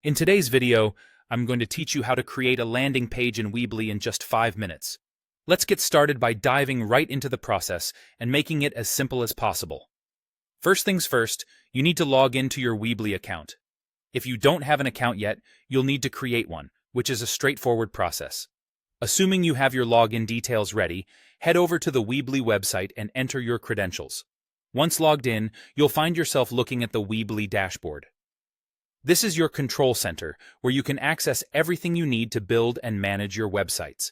In today's video, I'm going to teach you how to create a landing page in Weebly in just 5 minutes. Let's get started by diving right into the process and making it as simple as possible. First things first, you need to log into your Weebly account. If you don't have an account yet, you'll need to create one, which is a straightforward process. Assuming you have your login details ready, head over to the Weebly website and enter your credentials. Once logged in, you'll find yourself looking at the Weebly dashboard. This is your control center, where you can access everything you need to build and manage your websites.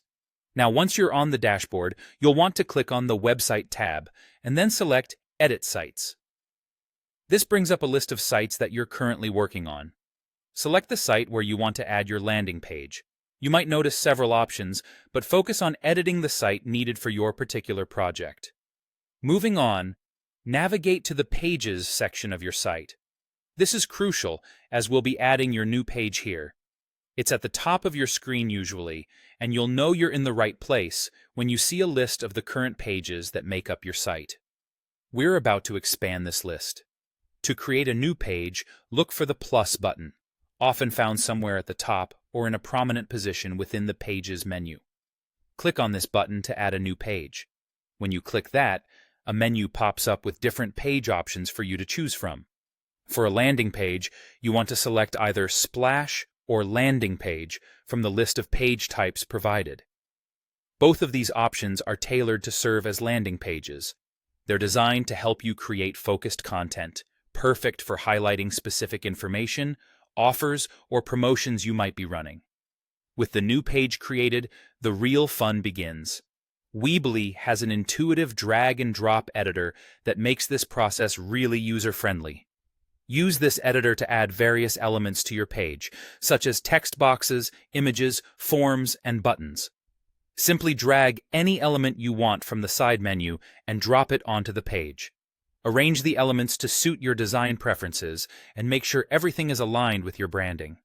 Now, once you're on the dashboard, you'll want to click on the Website tab, and then select Edit Sites. This brings up a list of sites that you're currently working on. Select the site where you want to add your landing page. You might notice several options, but focus on editing the site needed for your particular project. Moving on, navigate to the Pages section of your site. This is crucial, as we'll be adding your new page here. It's at the top of your screen usually, and you'll know you're in the right place when you see a list of the current pages that make up your site. We're about to expand this list. To create a new page, look for the plus button, often found somewhere at the top or in a prominent position within the Pages menu. Click on this button to add a new page. When you click that, a menu pops up with different page options for you to choose from. For a landing page, you want to select either Splash or Landing Page from the list of page types provided. Both of these options are tailored to serve as landing pages. They're designed to help you create focused content, perfect for highlighting specific information, offers, or promotions you might be running. With the new page created, the real fun begins. Weebly has an intuitive drag-and-drop editor that makes this process really user-friendly. Use this editor to add various elements to your page, such as text boxes, images, forms, and buttons. Simply drag any element you want from the side menu and drop it onto the page. Arrange the elements to suit your design preferences and make sure everything is aligned with your branding.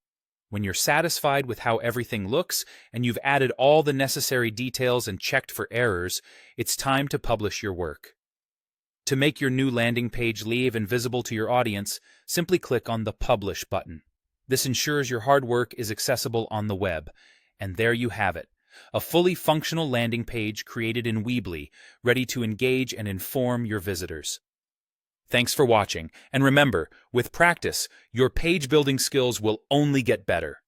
When you're satisfied with how everything looks and you've added all the necessary details and checked for errors, it's time to publish your work. To make your new landing page live and visible to your audience, simply click on the Publish button. This ensures your hard work is accessible on the web. And there you have it, a fully functional landing page created in Weebly, ready to engage and inform your visitors. Thanks for watching, and remember, with practice, your page building skills will only get better.